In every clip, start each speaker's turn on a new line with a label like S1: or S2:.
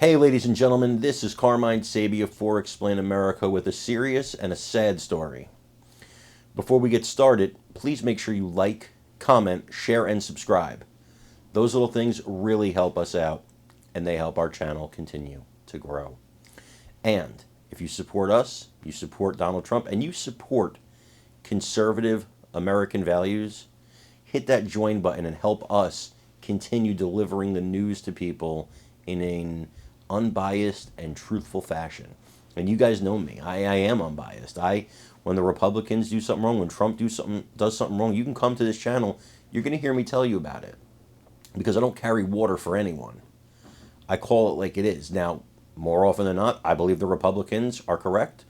S1: Hey, ladies and gentlemen, this is Carmine Sabia for Explain America with a serious and a sad story. Before we get started, please make sure you like, comment, share, and subscribe. Those little things really help us out, and they help our channel continue to grow. And if you support us, you support Donald Trump, and you support conservative American values, hit that join button and help us continue delivering the news to people in an unbiased and truthful fashion. And you guys know me. I am unbiased. When the Republicans do something wrong, when Trump does something wrong, you can come to this channel. You're going to hear me tell you about it. Because I don't carry water for anyone. I call it like it is. Now, more often than not, I believe the Republicans are correct.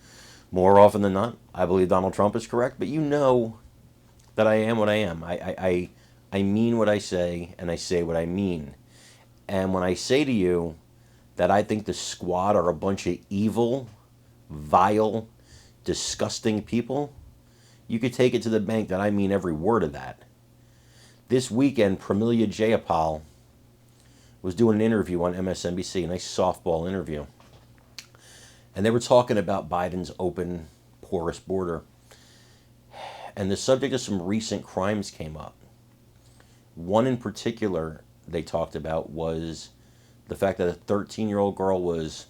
S1: More often than not, I believe Donald Trump is correct. But you know that I am what I am. I mean what I say, and I say what I mean. And when I say to you that I think the squad are a bunch of evil, vile, disgusting people, you could take it to the bank that I mean every word of that. This weekend, Pramila Jayapal was doing an interview on MSNBC, a nice softball interview. And they were talking about Biden's open, porous border. And the subject of some recent crimes came up. One in particular they talked about was the fact that a 13-year-old girl was,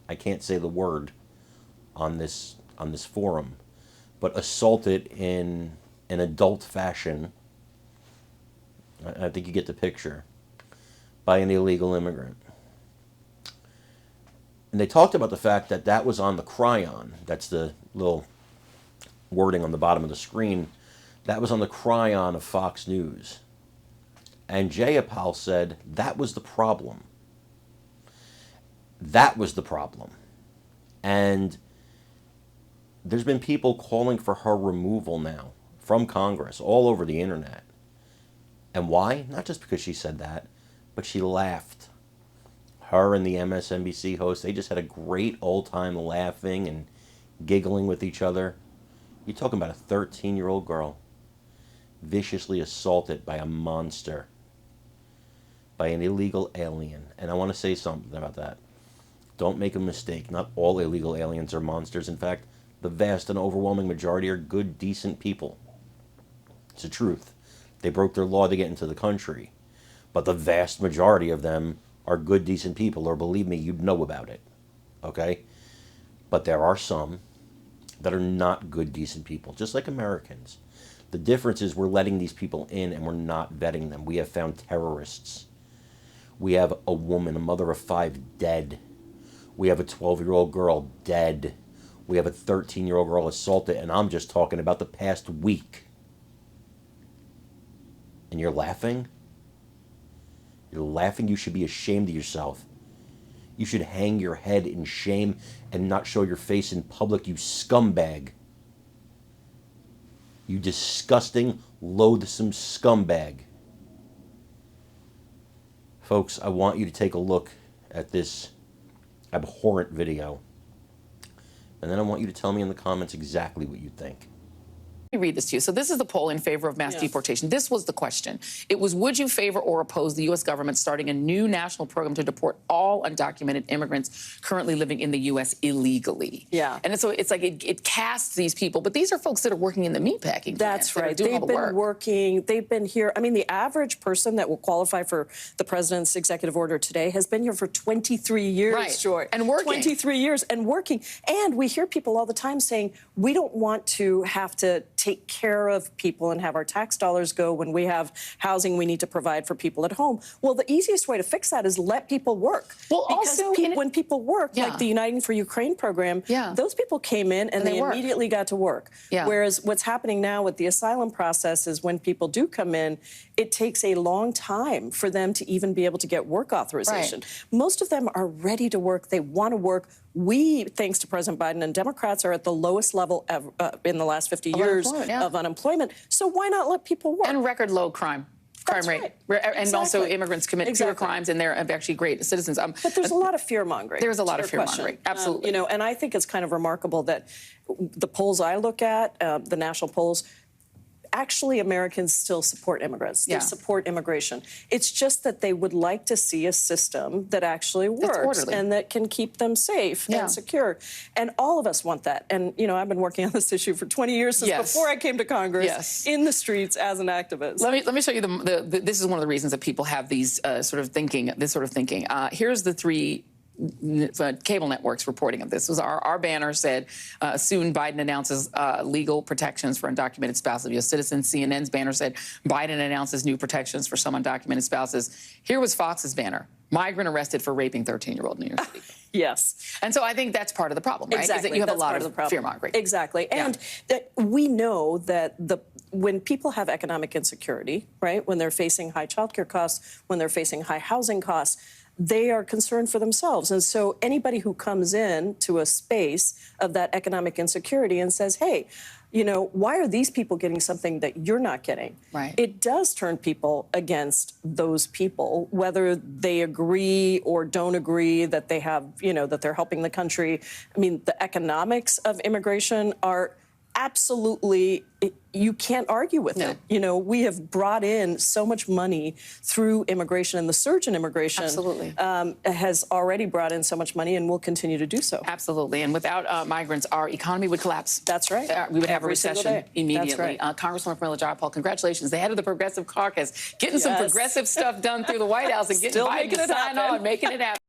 S1: I can't say the word on this forum, but assaulted in an adult fashion, I think you get the picture, by an illegal immigrant. And they talked about the fact that that was on the chyron. That's the little wording on the bottom of the screen. That was on the chyron of Fox News. And Jayapal said that was the problem. That was the problem. And there's been people calling for her removal now from Congress all over the internet. And why? Not just because she said that, but she laughed. Her and the MSNBC host, they just had a great old time laughing and giggling with each other. You're talking about a 13-year-old girl viciously assaulted by a monster, by an illegal alien. And I want to say something about that. Don't make a mistake. Not all illegal aliens are monsters. In fact, the vast and overwhelming majority are good, decent people. It's the truth. They broke their law to get into the country. But the vast majority of them are good, decent people, or believe me, you'd know about it. Okay? But there are some that are not good, decent people, just like Americans. The difference is we're letting these people in and we're not vetting them. We have found terrorists. We have a woman, a mother of 5, dead. We have a 12-year-old girl dead. We have a 13-year-old girl assaulted, and I'm just talking about the past week. And you're laughing? You're laughing? You should be ashamed of yourself. You should hang your head in shame and not show your face in public, you scumbag. You disgusting, loathsome scumbag. Folks, I want you to take a look at this abhorrent video. And then I want you to tell me in the comments exactly what you think.
S2: Let me read this to you. So this is the poll in favor of mass deportation. This was the question. It was, would you favor or oppose the U.S. government starting a new national program to deport all undocumented immigrants currently living in the U.S. illegally?
S3: Yeah.
S2: And so it's like it casts these people, but these are folks that are working in the meatpacking plants.
S3: That's right.
S2: They've
S3: been working. They've been here. I mean, the average person that will qualify for the president's executive order today has been here for 23 years,
S2: right.
S3: Joy.
S2: And working.
S3: 23 years and working. And we hear people all the time saying, we don't want to have to take care of people and have our tax dollars go when we have housing we need to provide for people at home. Well, the easiest way to fix that is let people work.
S2: Well,
S3: because
S2: also
S3: when people work, like the Uniting for Ukraine program, those people came in and they immediately got to work. Whereas what's happening now with the asylum process is when people do come in, it takes a long time for them to even be able to get work authorization. Right. Most of them are ready to work. They want to work. We, thanks to President Biden and Democrats, are at the lowest level ever, in the last 50 years of unemployment. So why not let people work?
S2: And record low crime rate.
S3: Right.
S2: And also immigrants commit fewer crimes, and they're actually great citizens.
S3: But there's a lot of fear-mongering.
S2: There's a lot of fear-mongering, absolutely.
S3: You know, and I think it's kind of remarkable that the polls I look at, the national polls, actually Americans still support immigrants. They support immigration. It's just that they would like to see a system that actually works and that can keep them safe and secure. And all of us want that. And, you know, I've been working on this issue for 20 years since before I came to Congress in the streets as an activist.
S2: Let me show you this is one of the reasons that people have these this sort of thinking. Here's the three cable networks reporting of this. Was our banner said, soon Biden announces legal protections for undocumented spouses of U.S. citizens. CNN's banner said, Biden announces new protections for some undocumented spouses. Here was Fox's banner, migrant arrested for raping 13-year-old New York City.
S3: Yes.
S2: And so I think that's part of the problem, right?
S3: Exactly.
S2: Is that you have
S3: that's
S2: a lot of fear-mongering.
S3: Exactly. And that we know that when people have economic insecurity, right, when they're facing high childcare costs, when they're facing high housing costs, they are concerned for themselves. And so anybody who comes in to a space of that economic insecurity and says, hey, you know, why are these people getting something that you're not getting?
S2: Right.
S3: It does turn people against those people, whether they agree or don't agree that they have, you know, that they're helping the country. I mean, the economics of immigration are absolutely, you can't argue with it. You know, we have brought in so much money through immigration, and the surge in immigration has already brought in so much money and will continue to do so.
S2: Absolutely. And without migrants, our economy would collapse.
S3: That's right.
S2: We would have a recession immediately.
S3: That's right.
S2: Congresswoman Pramila Jayapal, congratulations. The head of the Progressive Caucus, getting some progressive stuff done through the White House and getting Biden to sign on, making it happen.